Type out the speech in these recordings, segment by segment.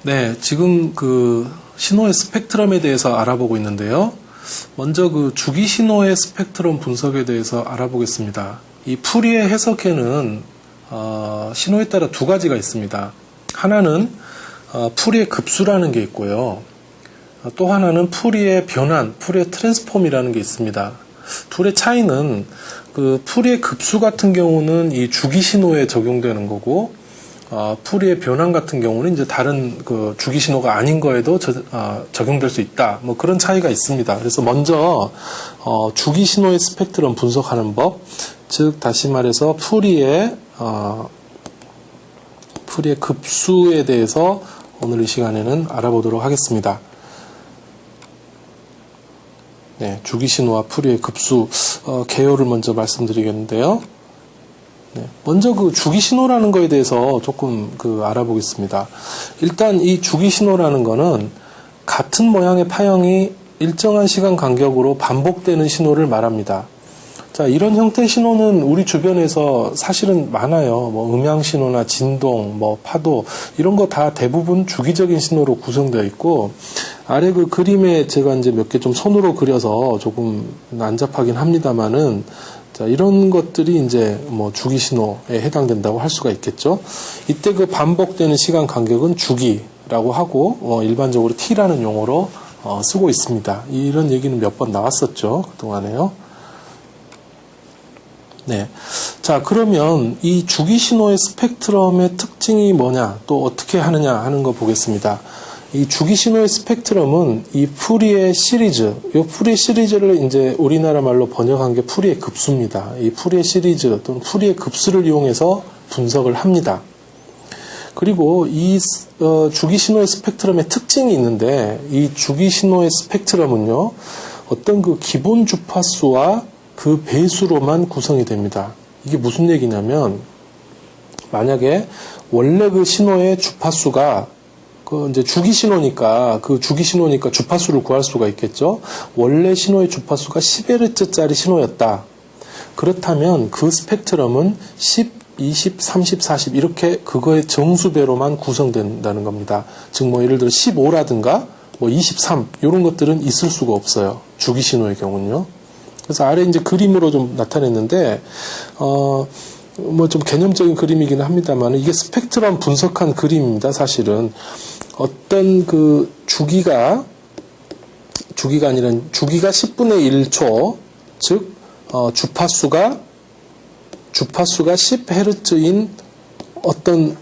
네, 지금 그 신호의 스펙트럼에 대해서 알아보고 있는데요. 먼저 그 주기 신호의 스펙트럼 분석에 대해서 알아보겠습니다. 이 푸리의 해석에는 신호에 따라 두 가지가 있습니다. 하나는 푸리의 급수라는 게 있고요. 또 하나는 푸리의 변환, 푸리의 트랜스폼이라는 게 있습니다. 둘의 차이는 그 푸리의 급수 같은 경우는 이 주기 신호에 적용되는 거고, 푸리의 변환 같은 경우는 이제 다른 그 주기 신호가 아닌 거에도 적용될 수 있다. 뭐 그런 차이가 있습니다. 그래서 먼저 주기 신호의 스펙트럼 분석하는 법, 즉 다시 말해서 푸리의 급수에 대해서 오늘 이 시간에는 알아보도록 하겠습니다. 네, 주기 신호와 푸리의 급수 개요를 먼저 말씀드리겠는데요. 네, 먼저 그 주기 신호라는 거에 대해서 조금 알아보겠습니다. 일단 이 주기 신호라는 거는 같은 모양의 파형이 일정한 시간 간격으로 반복되는 신호를 말합니다. 자, 이런 형태의 신호는 우리 주변에서 사실은 많아요. 뭐 음향 신호나 진동, 뭐 파도 이런 거 다 대부분 주기적인 신호로 구성되어 있고, 아래 그 그림에 제가 이제 몇 개 좀 손으로 그려서 조금 난잡하긴 합니다만은, 자, 이런 것들이 이제 뭐 주기 신호에 해당된다고 할 수가 있겠죠. 이때 그 반복되는 시간 간격은 주기라고 하고, 일반적으로 T라는 용어로 쓰고 있습니다. 이런 얘기는 몇 번 나왔었죠, 그동안에요. 네. 자, 그러면 이 주기 신호의 스펙트럼의 특징이 뭐냐, 또 어떻게 하느냐 하는 거 보겠습니다. 이 주기 신호의 스펙트럼은 이 푸리의 시리즈, 이 푸리의 시리즈를 이제 우리나라 말로 번역한 게 푸리의 급수입니다. 이 푸리의 시리즈 또는 푸리의 급수를 이용해서 분석을 합니다. 그리고 이 주기 신호의 스펙트럼의 특징이 있는데, 이 주기 신호의 스펙트럼은요, 어떤 그 기본 주파수와 그 배수로만 구성이 됩니다. 이게 무슨 얘기냐면, 만약에 원래 그 신호의 주파수가 이제 주기 신호니까 주파수를 구할 수가 있겠죠. 원래 신호의 주파수가 10Hz짜리 신호였다. 그렇다면 그 스펙트럼은 10, 20, 30, 40 이렇게 그거의 정수배로만 구성된다는 겁니다. 즉 뭐 예를 들어 15라든가 뭐 23 이런 것들은 있을 수가 없어요. 주기 신호의 경우는요. 그래서 아래 이제 그림으로 좀 나타냈는데 뭐 좀 개념적인 그림이긴 합니다만, 이게 스펙트럼 분석한 그림입니다. 사실은 어떤 그 주기가 아니라 주기가 10분의 1초, 즉 주파수가 10Hz인 어떤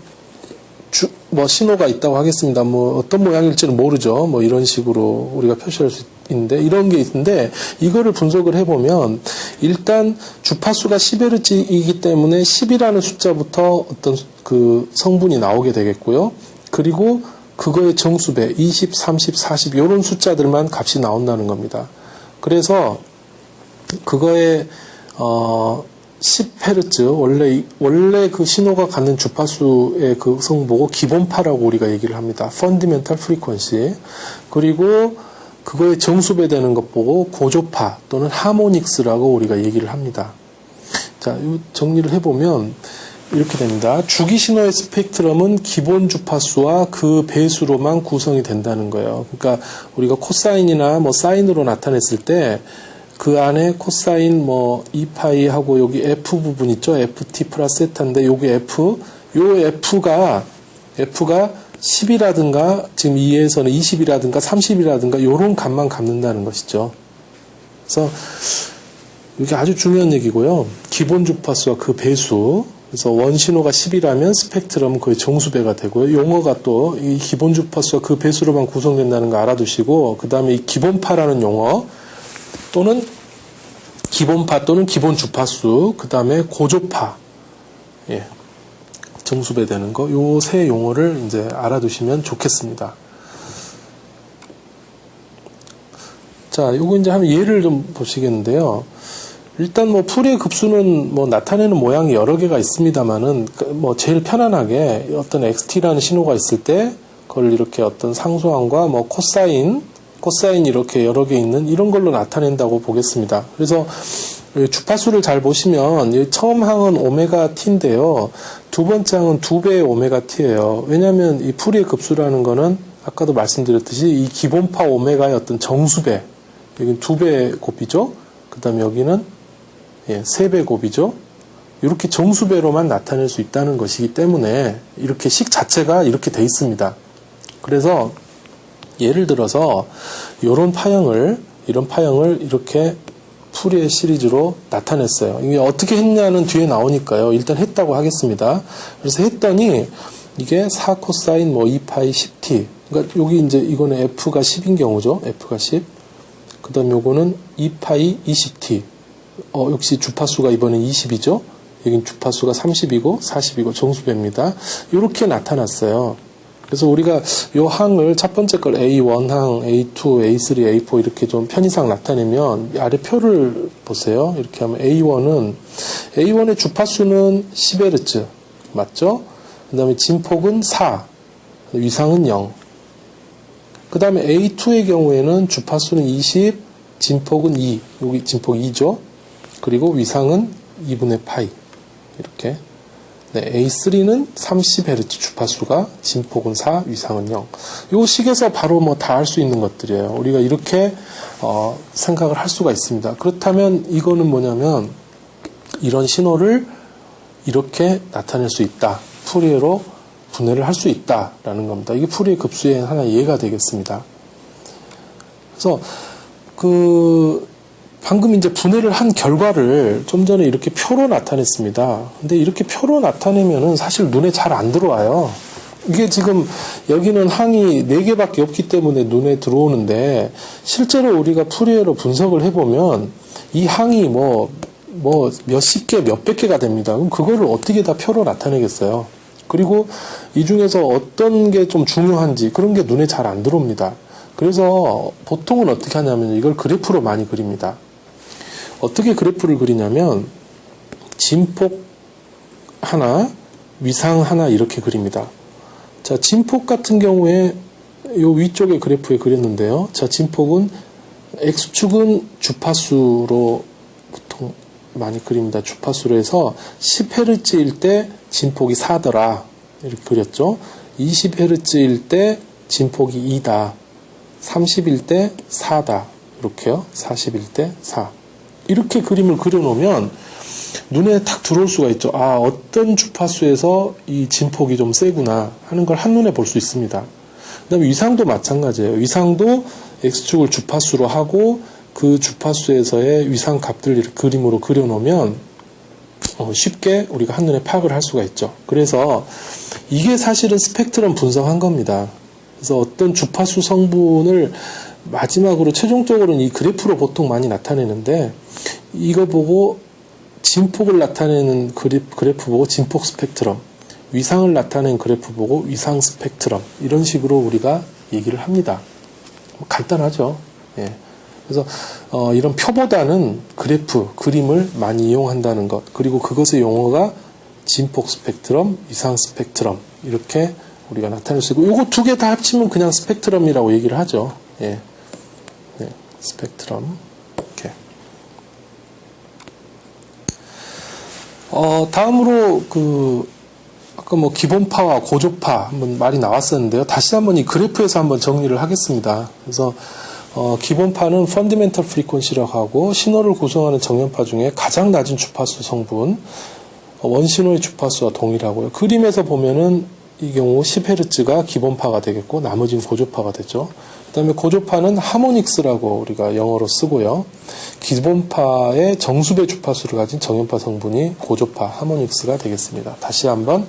뭐 신호가 있다고 하겠습니다. 뭐 어떤 모양일지는 모르죠. 뭐 이런 식으로 우리가 표시할 수 있는데, 이런 게 있는데, 이거를 분석을 해보면 일단 주파수가 10Hz이기 때문에 10이라는 숫자부터 어떤 그 성분이 나오게 되겠고요. 그리고 그거의 정수배 20, 30, 40 이런 숫자들만 값이 나온다는 겁니다. 그래서 그거의 10Hz 원래 그 신호가 갖는 주파수의 그 성보고 기본파라고 우리가 얘기를 합니다. Fundamental Frequency. 그리고 그거의 정수배 되는 것 보고 고조파 또는 하모닉스라고 우리가 얘기를 합니다. 자, 이 정리를 해보면 이렇게 됩니다. 주기 신호의 스펙트럼은 기본 주파수와 그 배수로만 구성이 된다는 거예요. 그러니까 우리가 코사인이나 뭐 사인으로 나타냈을 때 그 안에 코사인 뭐 2파이 하고 여기 F 부분 있죠. FT 플러스 세타인데 여기 요 F가 10이라든가 지금 2에서는 20이라든가 30이라든가 요런 값만 갖는다는 것이죠. 그래서 이게 아주 중요한 얘기고요. 기본 주파수와 그 배수. 그래서 원신호가 10이라면 스펙트럼은 거의 정수배가 되고요. 용어가 또 이 기본 주파수와 그 배수로만 구성된다는 거 알아두시고, 그 다음에 이 기본파라는 용어 또는 기본파 또는 기본 주파수, 그 다음에 고조파, 예, 정수배 되는 거, 요 세 용어를 이제 알아두시면 좋겠습니다. 자, 요거 이제 한번 예를 좀 보시겠는데요. 일단 뭐 푸리의 급수는 뭐 나타내는 모양이 여러 개가 있습니다만은, 뭐 제일 편안하게 어떤 XT라는 신호가 있을 때 그걸 이렇게 어떤 상수항과 뭐 코사인 이렇게 여러 개 있는 이런 걸로 나타낸다고 보겠습니다. 그래서 주파수를 잘 보시면 처음 항은 오메가 t인데요. 두 번째 항은 2배의 오메가 t예요. 왜냐하면 이 풀이의 급수라는 거는 아까도 말씀드렸듯이 이 기본파 오메가의 어떤 정수배, 여기는 2배의 곱이죠. 그 다음에 여기는 3배 곱이죠. 이렇게 정수배로만 나타낼 수 있다는 것이기 때문에 이렇게 식 자체가 이렇게 돼 있습니다. 그래서 예를 들어서 이런 파형을 이렇게 풀이의 시리즈로 나타냈어요. 이게 어떻게 했냐는 뒤에 나오니까요. 일단 했다고 하겠습니다. 그래서 했더니 이게 4 코사인 2파이 10t. 그러니까 여기 이제 이거는 f가 10인 경우죠. f가 10. 그 다음 요거는 2파이 20t. 역시 주파수가 이번엔 20이죠. 여긴 주파수가 30이고 40이고 정수배입니다. 이렇게 나타났어요. 그래서 우리가 이 항을 첫 번째 걸 A1항, A2, A3, A4 이렇게 좀 편의상 나타내면 아래 표를 보세요. 이렇게 하면 A1의 주파수는 10Hz 맞죠? 그 다음에 진폭은 4, 위상은 0. 그 다음에 A2의 경우에는 주파수는 20, 진폭은 2, 여기 진폭 2죠. 그리고 위상은 2분의 파이 이렇게. 네, A3는 30Hz 주파수가 진폭은 4, 위상은 0. 이 식에서 바로 다 알 수 있는 것들이에요. 우리가 이렇게 생각을 할 수가 있습니다. 그렇다면 이거는 뭐냐면 이런 신호를 이렇게 나타낼 수 있다. 푸리에로 분해를 할 수 있다라는 겁니다. 이게 푸리에 급수의 하나의 예가 되겠습니다. 그래서 방금 이제 분해를 한 결과를 좀 전에 이렇게 표로 나타냈습니다. 근데 이렇게 표로 나타내면은 사실 눈에 잘 안 들어와요. 이게 지금 여기는 항이 4개밖에 없기 때문에 눈에 들어오는데 실제로 우리가 푸리에로 분석을 해보면 이 항이 몇십 개, 몇백 개가 됩니다. 그럼 그거를 어떻게 다 표로 나타내겠어요? 그리고 이 중에서 어떤 게 좀 중요한지 그런 게 눈에 잘 안 들어옵니다. 그래서 보통은 어떻게 하냐면 이걸 그래프로 많이 그립니다. 어떻게 그래프를 그리냐면 진폭 하나, 위상 하나 이렇게 그립니다. 자, 진폭 같은 경우에 요 위쪽에 그래프에 그렸는데요. 자, 진폭은 X축은 주파수로 보통 많이 그립니다. 주파수로 해서 10Hz일 때 진폭이 4더라. 이렇게 그렸죠. 20Hz일 때 진폭이 2다. 30일 때 4다. 이렇게요. 40일 때 4. 이렇게 그림을 그려놓으면 눈에 탁 들어올 수가 있죠. 어떤 주파수에서 이 진폭이 좀 세구나 하는 걸 한눈에 볼 수 있습니다. 그 다음에 위상도 마찬가지예요. 위상도 X축을 주파수로 하고 그 주파수에서의 위상 값들을 이렇게 그림으로 그려놓으면 쉽게 우리가 한눈에 파악을 할 수가 있죠. 그래서 이게 사실은 스펙트럼 분석한 겁니다. 그래서 어떤 주파수 성분을 마지막으로 최종적으로는 이 그래프로 보통 많이 나타내는데 이거 보고 진폭을 나타내는 그래프 보고 진폭 스펙트럼, 위상을 나타내는 그래프 보고 위상 스펙트럼 이런 식으로 우리가 얘기를 합니다. 간단하죠. 예. 그래서 이런 표보다는 그래프, 그림을 많이 이용한다는 것 그리고 그것의 용어가 진폭 스펙트럼, 위상 스펙트럼 이렇게 우리가 나타낼 수 있고 요거 두 개 다 합치면 그냥 스펙트럼이라고 얘기를 하죠. 예. 네, 스펙트럼. 이렇게. 다음으로 아까 기본파와 고조파 한번 말이 나왔었는데요. 다시 한번 이 그래프에서 한번 정리를 하겠습니다. 그래서 기본파는 펀디멘털 프리퀀시라고 하고 신호를 구성하는 정연파 중에 가장 낮은 주파수 성분 원신호의 주파수와 동일하고요. 그림에서 보면은 이 경우 10Hz가 기본파가 되겠고 나머지는 고조파가 되죠. 그 다음에 고조파는 하모닉스라고 우리가 영어로 쓰고요. 기본파의 정수배 주파수를 가진 정연파 성분이 고조파 하모닉스가 되겠습니다. 다시 한번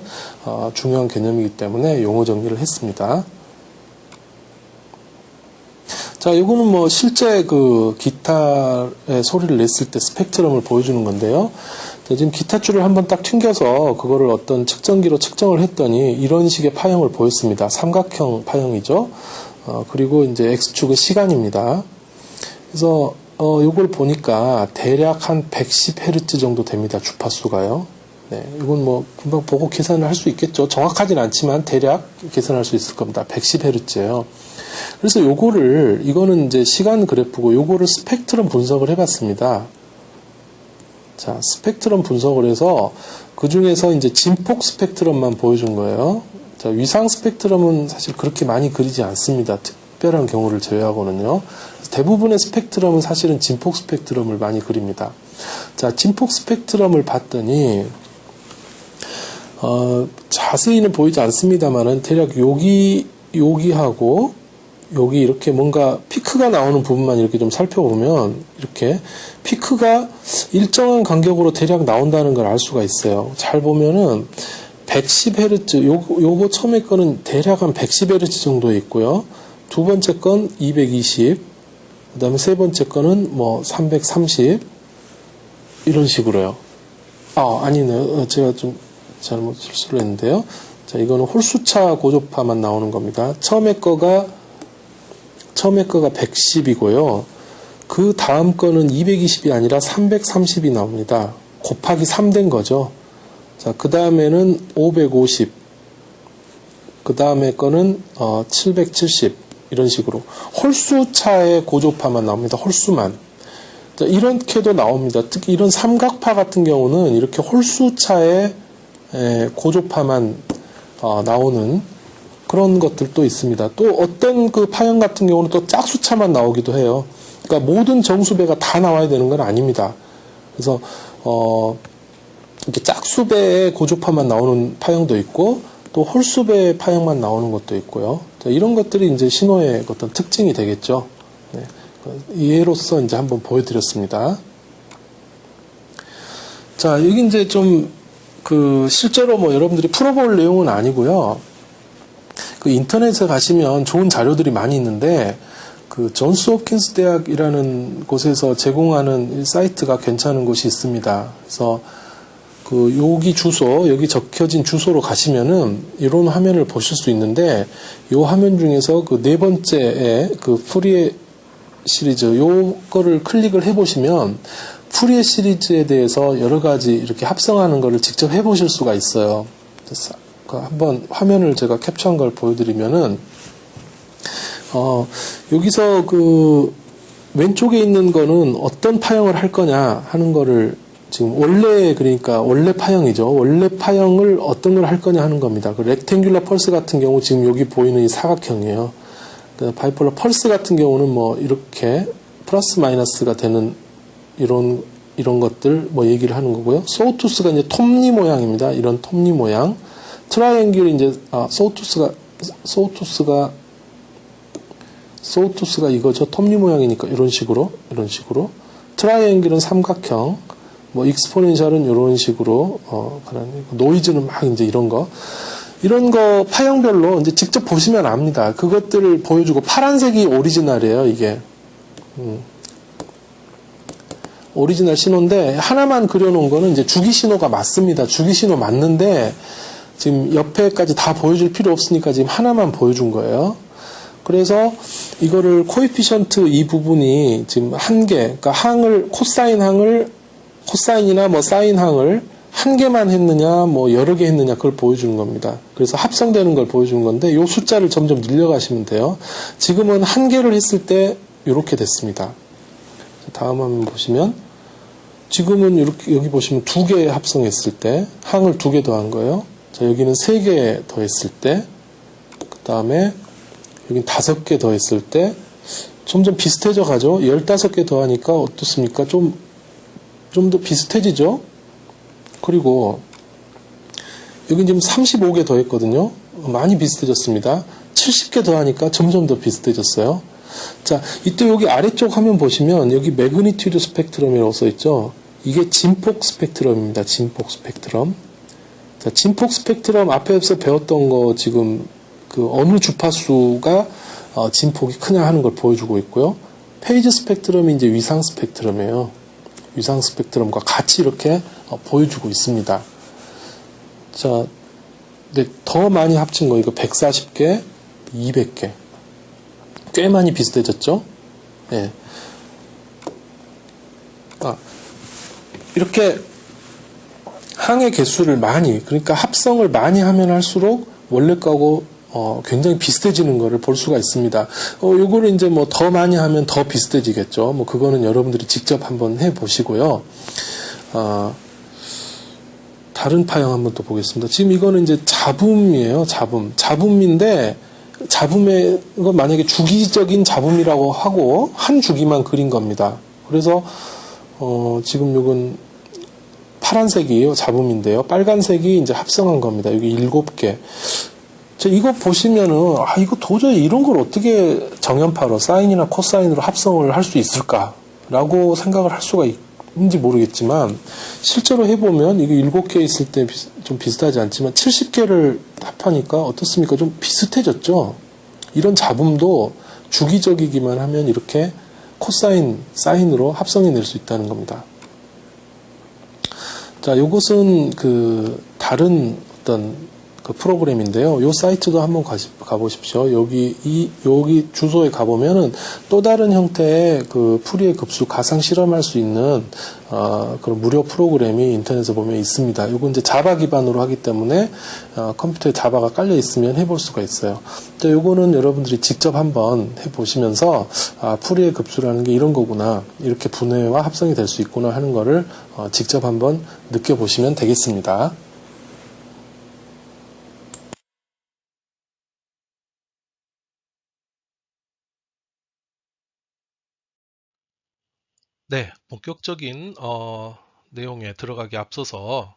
중요한 개념이기 때문에 용어 정리를 했습니다. 자, 이거는 실제 기타의 소리를 냈을 때 스펙트럼을 보여주는 건데요. 지금 기타줄을 한번 딱 튕겨서 그거를 어떤 측정기로 측정을 했더니 이런 식의 파형을 보였습니다. 삼각형 파형이죠. 그리고 이제 X축은 시간입니다. 그래서 이걸 보니까 대략 한 110Hz 정도 됩니다. 주파수가요. 네, 이건 금방 보고 계산을 할 수 있겠죠. 정확하진 않지만 대략 계산할 수 있을 겁니다. 110Hz예요. 그래서 이거는 이제 시간 그래프고 요거를 스펙트럼 분석을 해봤습니다. 자, 스펙트럼 분석을 해서 그 중에서 이제 진폭 스펙트럼만 보여준 거예요. 자, 위상 스펙트럼은 사실 그렇게 많이 그리지 않습니다. 특별한 경우를 제외하고는요. 대부분의 스펙트럼은 사실은 진폭 스펙트럼을 많이 그립니다. 자, 진폭 스펙트럼을 봤더니 자세히는 보이지 않습니다만은 대략 여기하고 여기 이렇게 뭔가 피크가 나오는 부분만 이렇게 좀 살펴보면 이렇게 피크가 일정한 간격으로 대략 나온다는 걸 알 수가 있어요. 잘 보면은 110Hz, 요거 처음에 거는 대략 한 110Hz 정도에 있고요. 두 번째 건 220, 그 다음에 세 번째 거는 뭐 330, 이런 식으로요. 아니네요. 제가 좀 잘못 실수를 했는데요. 자, 이거는 홀수차 고조파만 나오는 겁니다. 처음에 거가 110이고요. 그 다음 거는 220이 아니라 330이 나옵니다. 곱하기 3 된 거죠. 자, 그 다음에는 550. 그 다음에 거는 770. 이런 식으로. 홀수차의 고조파만 나옵니다. 홀수만. 자, 이렇게도 나옵니다. 특히 이런 삼각파 같은 경우는 이렇게 홀수차의 고조파만 나오는 그런 것들도 있습니다. 또 어떤 그 파형 같은 경우는 또 짝수차만 나오기도 해요. 그러니까 모든 정수배가 다 나와야 되는 건 아닙니다. 그래서 이렇게 짝수배의 고조파만 나오는 파형도 있고 또 홀수배의 파형만 나오는 것도 있고요. 자, 이런 것들이 이제 신호의 어떤 특징이 되겠죠. 네. 예로서 이제 한번 보여드렸습니다. 자, 여기 이제 좀 실제로 뭐 여러분들이 풀어볼 내용은 아니고요. 그 인터넷에 가시면 좋은 자료들이 많이 있는데 그 존스 홉킨스 대학이라는 곳에서 제공하는 사이트가 괜찮은 곳이 있습니다. 그래서 그 여기 여기 적혀진 주소로 가시면은 이런 화면을 보실 수 있는데 이 화면 중에서 그 네 번째에 그 푸리에 시리즈 요거를 클릭을 해보시면 푸리에 시리즈에 대해서 여러 가지 이렇게 합성하는 거를 직접 해보실 수가 있어요. 한번 화면을 제가 캡처한 걸 보여드리면은 여기서 그 왼쪽에 있는 거는 어떤 파형을 할 거냐 하는 거를 지금 그러니까 원래 파형이죠. 원래 파형을 어떤 걸 할 거냐 하는 겁니다. 그 렉탱귤러 펄스 같은 경우 지금 여기 보이는 이 사각형이에요. 바이폴러 펄스 같은 경우는 뭐 이렇게 플러스 마이너스가 되는 이런 것들 뭐 얘기를 하는 거고요. 소우투스가 이제 톱니 모양입니다. 이런 톱니 모양. 트라이앵귤이 이제 소우투스가 이거죠. 톱니 모양이니까 이런 식으로 트라이앵귤은 삼각형, 뭐 익스포넨셜은 이런 식으로 노이즈는 막 이제 이런 거 파형별로 이제 직접 보시면 압니다. 그것들을 보여주고 파란색이 오리지널이에요. 이게 오리지널 신호인데 하나만 그려놓은 거는 이제 주기 신호가 맞습니다. 주기 신호 맞는데 지금 옆에까지 다 보여줄 필요 없으니까 지금 하나만 보여준 거예요. 그래서 이거를 코에피션트 이 부분이 지금 한 개, 그러니까 코사인이나 뭐 사인 항을 한 개만 했느냐, 뭐 여러 개 했느냐, 그걸 보여주는 겁니다. 그래서 합성되는 걸 보여주는 건데, 요 숫자를 점점 늘려가시면 돼요. 지금은 한 개를 했을 때, 이렇게 됐습니다. 다음 화면 보시면, 지금은 이렇게, 여기 보시면 두 개 합성했을 때, 항을 두 개 더한 거예요. 자, 여기는 세 개 더했을 때, 그 다음에, 여긴 5개 더했을 때, 점점 비슷해져 가죠? 15개 더하니까 어떻습니까? 좀 더 비슷해지죠? 그리고 여기 지금 35개 더했거든요. 많이 비슷해졌습니다. 70개 더하니까 점점 더 비슷해졌어요. 자, 이때 여기 아래쪽 화면 보시면 여기 매그니튜드 스펙트럼이라고 써있죠. 이게 진폭 스펙트럼입니다. 진폭 스펙트럼. 자, 진폭 스펙트럼 앞에서 배웠던 거 지금 그 어느 주파수가 진폭이 크냐 하는 걸 보여주고 있고요. 페이지 스펙트럼이 이제 위상 스펙트럼이에요. 위상 스펙트럼과 같이 이렇게 보여주고 있습니다. 자, 근데 더 많이 합친 거 이거 140개, 200개. 꽤 많이 비슷해졌죠? 예. 이렇게 항의 개수를 많이, 그러니까 합성을 많이 하면 할수록 원래 거하고 굉장히 비슷해지는 것을 볼 수가 있습니다. 요거를 이제 뭐 더 많이 하면 더 비슷해지겠죠. 뭐 그거는 여러분들이 직접 한번 해 보시고요. 어, 다른 파형 한번 또 보겠습니다. 지금 이거는 이제 잡음이에요. 잡음인데 잡음의 이건 만약에 주기적인 잡음이라고 하고 한 주기만 그린 겁니다. 그래서 지금 이건 파란색이 잡음인데요. 빨간색이 이제 합성한 겁니다. 여기 7개. 이거 보시면은 이거 도저히 이런 걸 어떻게 정연파로 사인이나 코사인으로 합성을 할 수 있을까라고 생각을 할 수가 있는지 모르겠지만 실제로 해보면 이게 7개 있을 때 좀 비슷하지 않지만 70개를 합하니까 어떻습니까? 좀 비슷해졌죠. 이런 잡음도 주기적이기만 하면 이렇게 코사인, 사인으로 합성해낼 수 있다는 겁니다. 자, 요것은 그 다른 어떤 그 프로그램인데요. 요 사이트도 한번 가보십시오. 여기 주소에 가보면은 또 다른 형태의 그 풀이의 급수 가상 실험할 수 있는 그런 무료 프로그램이 인터넷에 보면 있습니다. 요거 이제 자바 기반으로 하기 때문에 컴퓨터에 자바가 깔려 있으면 해볼 수가 있어요. 자, 요거는 여러분들이 직접 한번 해보시면서 풀이의 급수라는 게 이런 거구나, 이렇게 분해와 합성이 될 수 있구나 하는 거를 직접 한번 느껴보시면 되겠습니다. 네, 본격적인 내용에 들어가기 앞서서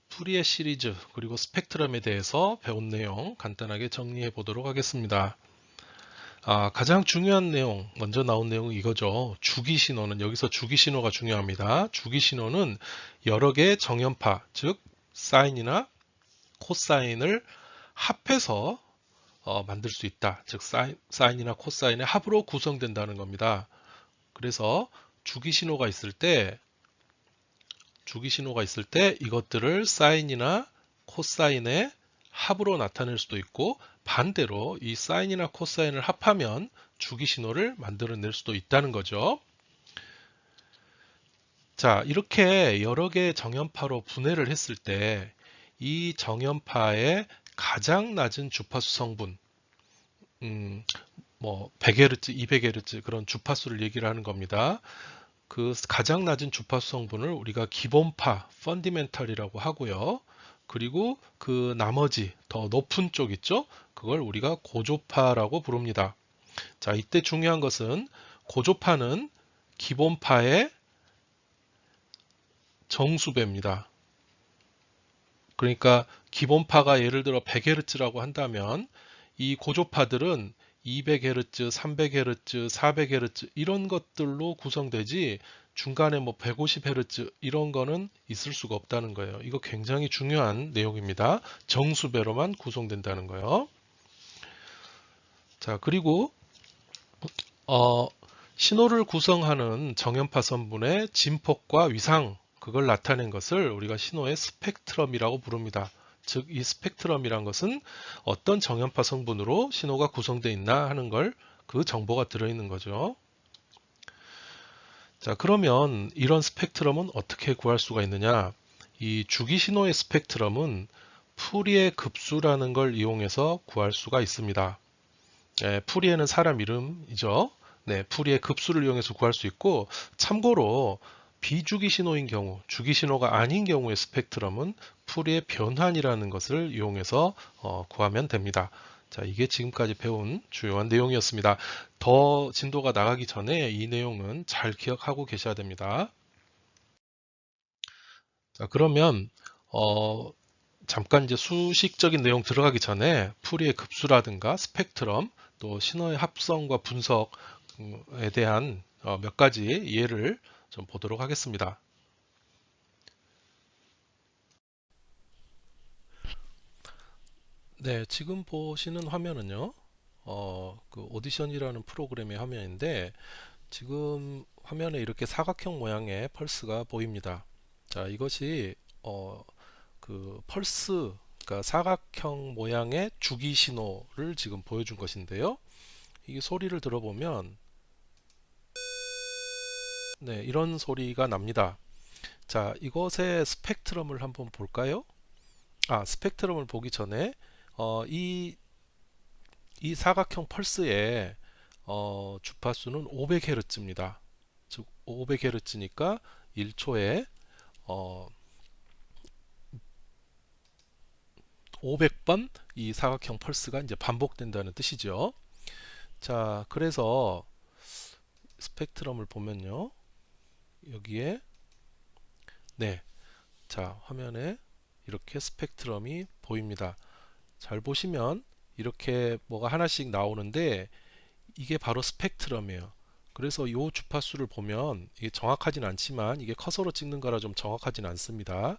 푸리에 시리즈 그리고 스펙트럼에 대해서 배운 내용 간단하게 정리해 보도록 하겠습니다. 가장 중요한 내용, 먼저 나온 내용은 이거죠. 주기신호는, 여기서 주기신호가 중요합니다. 주기신호는 여러 개의 정연파, 즉 사인이나 코사인을 합해서 만들 수 있다. 즉 사인이나 코사인의 합으로 구성된다는 겁니다. 그래서 주기신호가 있을 때 이것들을 사인이나 코사인의 합으로 나타낼 수도 있고, 반대로 이 사인이나 코사인을 합하면 주기신호를 만들어낼 수도 있다는 거죠. 자, 이렇게 여러 개의 정연파로 분해를 했을 때 이 정연파의 가장 낮은 주파수 성분, 뭐 100Hz, 200Hz 그런 주파수를 얘기를 하는 겁니다. 그 가장 낮은 주파수 성분을 우리가 기본파, 펀디멘탈이라고 하고요. 그리고 그 나머지 더 높은 쪽 있죠? 그걸 우리가 고조파라고 부릅니다. 자, 이때 중요한 것은 고조파는 기본파의 정수배입니다. 그러니까 기본파가 예를 들어 100Hz라고 한다면 이 고조파들은 200Hz, 300Hz, 400Hz 이런 것들로 구성되지 중간에 뭐 150Hz 이런 거는 있을 수가 없다는 거예요. 이거 굉장히 중요한 내용입니다. 정수배로만 구성된다는 거예요. 자, 그리고 신호를 구성하는 정연파 성분의 진폭과 위상, 그걸 나타낸 것을 우리가 신호의 스펙트럼이라고 부릅니다. 즉, 이 스펙트럼이란 것은 어떤 정연파 성분으로 신호가 구성되어 있나 하는 걸, 그 정보가 들어있는 거죠. 자, 그러면 이런 스펙트럼은 어떻게 구할 수가 있느냐? 이 주기신호의 스펙트럼은 푸리의 급수라는 걸 이용해서 구할 수가 있습니다. 푸리에는 사람 이름이죠. 네, 푸리의 급수를 이용해서 구할 수 있고, 참고로 비주기 신호인 경우, 주기 신호가 아닌 경우의 스펙트럼은 푸리의 변환이라는 것을 이용해서 구하면 됩니다. 자, 이게 지금까지 배운 주요한 내용이었습니다. 더 진도가 나가기 전에 이 내용은 잘 기억하고 계셔야 됩니다. 자, 그러면 잠깐 이제 수식적인 내용 들어가기 전에 푸리의 급수라든가 스펙트럼, 또 신호의 합성과 분석에 대한 몇 가지 예를 좀 보도록 하겠습니다. 네, 지금 보시는 화면은요, 그 오디션이라는 프로그램의 화면인데, 지금 화면에 이렇게 사각형 모양의 펄스가 보입니다. 자, 이것이 그 펄스, 그러니까 사각형 모양의 주기 신호를 지금 보여준 것인데요. 이 소리를 들어보면 네, 이런 소리가 납니다. 자, 이것의 스펙트럼을 한번 볼까요? 스펙트럼을 보기 전에 이 사각형 펄스의 주파수는 500Hz입니다. 즉 500Hz니까 1초에 500번 이 사각형 펄스가 이제 반복된다는 뜻이죠. 자, 그래서 스펙트럼을 보면요. 여기에 네, 자, 화면에 이렇게 스펙트럼이 보입니다. 잘 보시면 이렇게 뭐가 하나씩 나오는데 이게 바로 스펙트럼이에요. 그래서 이 주파수를 보면 이게 정확하진 않지만 이게 커서로 찍는 거라 좀 정확하진 않습니다.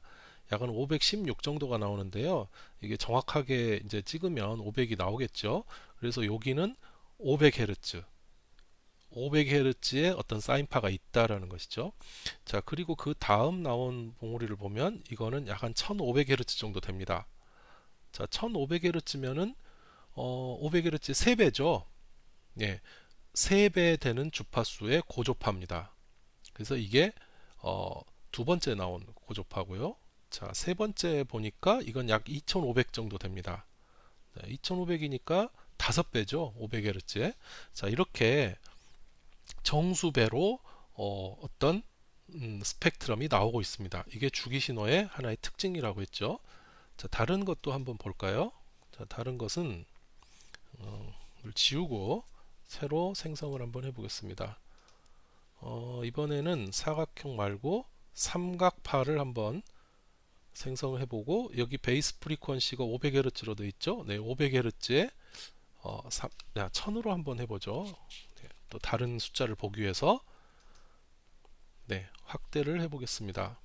약은 516 정도가 나오는데요. 이게 정확하게 이제 찍으면 500이 나오겠죠. 그래서 여기는 500Hz, 500Hz의 어떤 사인파가 있다라는 것이죠. 자, 그리고 그 다음 나온 봉우리를 보면 이거는 약 한 1500Hz 정도 됩니다. 자, 1500Hz면은 500Hz 3배죠. 예, 3배 되는 주파수의 고조파입니다. 그래서 이게 두 번째 나온 고조파고요. 자, 세 번째 보니까 이건 약 2500 정도 됩니다. 2500이니까 5배죠. 500Hz에. 자, 이렇게 정수배로 어떤 스펙트럼이 나오고 있습니다. 이게 주기 신호의 하나의 특징이라고 했죠. 자, 다른 것도 한번 볼까요? 자, 다른 것은 이걸 지우고 새로 생성을 한번 해보겠습니다. 이번에는 사각형 말고 삼각파를 한번 생성을 해보고 여기 베이스 프리퀀시가 500Hz로 되어 있죠. 네, 500Hz에 1000으로 한번 해보죠. 네, 또 다른 숫자를 보기 위해서 네, 확대를 해보겠습니다.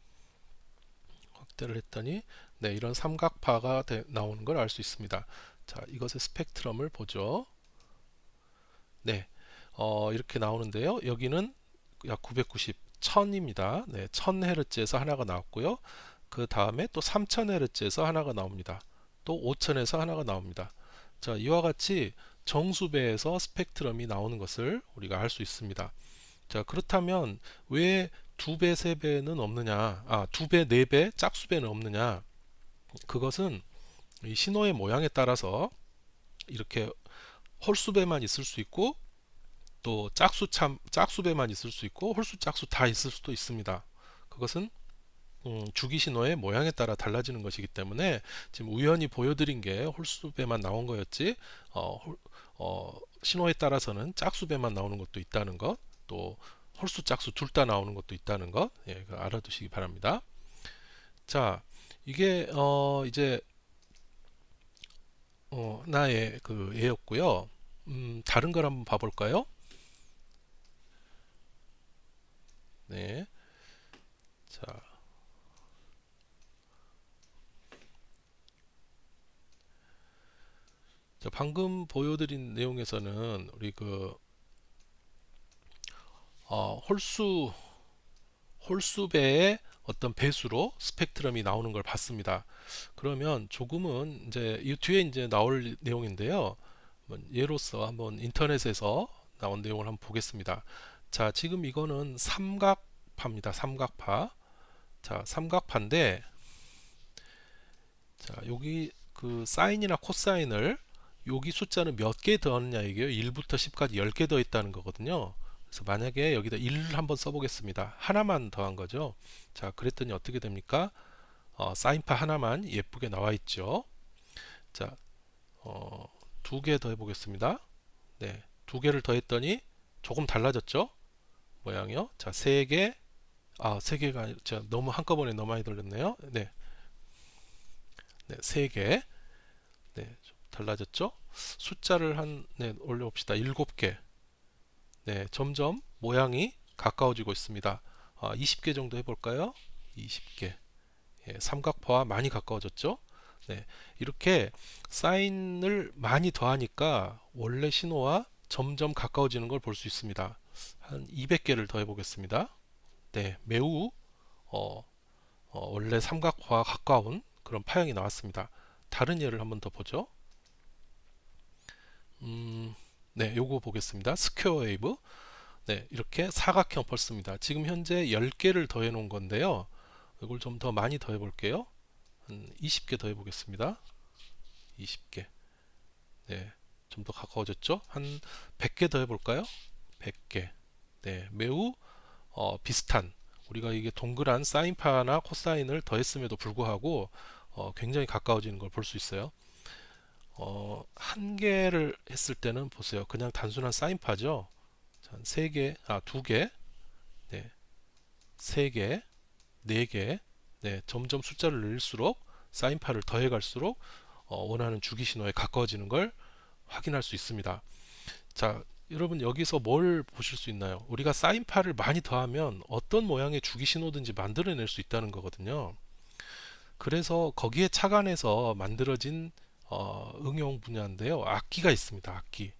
확대를 했더니 네, 이런 삼각파가 나오는 걸 알 수 있습니다. 자, 이것의 스펙트럼을 보죠. 네, 이렇게 나오는데요. 여기는 약 990, 1000입니다. 네, 1000Hz에서 하나가 나왔고요. 그 다음에 또 3000Hz에서 하나가 나옵니다. 또 5000에서 하나가 나옵니다. 자, 이와 같이 정수배에서 스펙트럼이 나오는 것을 우리가 알 수 있습니다. 자, 그렇다면 왜 2배, 3배는 없느냐? 2배, 4배, 짝수배는 없느냐? 그것은 이 신호의 모양에 따라서 이렇게 홀수배만 있을 수 있고 또 짝수배만 있을 수 있고 홀수, 짝수 다 있을 수도 있습니다. 그것은 주기 신호의 모양에 따라 달라지는 것이기 때문에 지금 우연히 보여드린 게 홀수배만 나온 거였지 신호에 따라서는 짝수배만 나오는 것도 있다는 것, 또 홀수, 짝수 둘 다 나오는 것도 있다는 것, 예, 알아두시기 바랍니다. 자, 이게 이제 하나의 그 예였고요. 다른 걸 한번 봐볼까요? 네, 자, 방금 보여드린 내용에서는 우리 그 홀수배의 어떤 배수로 스펙트럼이 나오는 걸 봤습니다. 그러면 조금은 이제 이 뒤에 이제 나올 내용인데요. 예로서 한번 인터넷에서 나온 내용을 한번 보겠습니다. 자, 지금 이거는 삼각파입니다. 삼각파. 자, 삼각파인데, 자, 여기 그 사인이나 코사인을 여기 숫자는 몇 개 더하느냐 이게요. 1부터 10까지 10개 더 있다는 거거든요. 그래서 만약에 여기다 1을 한번 써보겠습니다. 하나만 더한 거죠. 자, 그랬더니 어떻게 됩니까? 사인파 하나만 예쁘게 나와 있죠. 자, 두 개 더 해보겠습니다. 네, 두 개를 더했더니 조금 달라졌죠? 모양이요. 자, 세 개, 세 개가 제가 너무 한꺼번에 너무 많이 돌렸네요. 네, 네, 세 개, 네, 좀 달라졌죠? 숫자를 네, 올려봅시다. 7개. 네, 점점 모양이 가까워지고 있습니다. 20개 정도 해볼까요? 20개. 예, 삼각파와 많이 가까워졌죠? 네, 이렇게 사인을 많이 더하니까 원래 신호와 점점 가까워지는 걸 볼 수 있습니다. 한 200개를 더 해보겠습니다. 네, 매우 원래 삼각파와 가까운 그런 파형이 나왔습니다. 다른 예를 한번 더 보죠. 네, 요거 보겠습니다. 스퀘어 웨이브. 네, 이렇게 사각형 펄스입니다. 지금 현재 10개를 더해 놓은 건데요. 이걸 좀 더 많이 더해 볼게요. 한 20개 더해 보겠습니다. 20개. 네, 좀 더 가까워졌죠? 한 100개 더 해볼까요? 100개. 네, 매우 비슷한 우리가 이게 동그란 사인파나 코사인을 더했음에도 불구하고 굉장히 가까워지는 걸 볼 수 있어요. 한 개를 했을 때는 보세요. 그냥 단순한 사인파죠. 자, 세 개, 두 개, 네, 세 개, 네 개, 네, 점점 숫자를 늘릴수록 사인파를 더해 갈수록 원하는 주기 신호에 가까워지는 걸 확인할 수 있습니다. 자, 여러분 여기서 뭘 보실 수 있나요? 우리가 사인파를 많이 더하면 어떤 모양의 주기 신호든지 만들어낼 수 있다는 거거든요. 그래서 거기에 착안해서 만들어진 응용 분야인데요. 악기가 있습니다. 악기.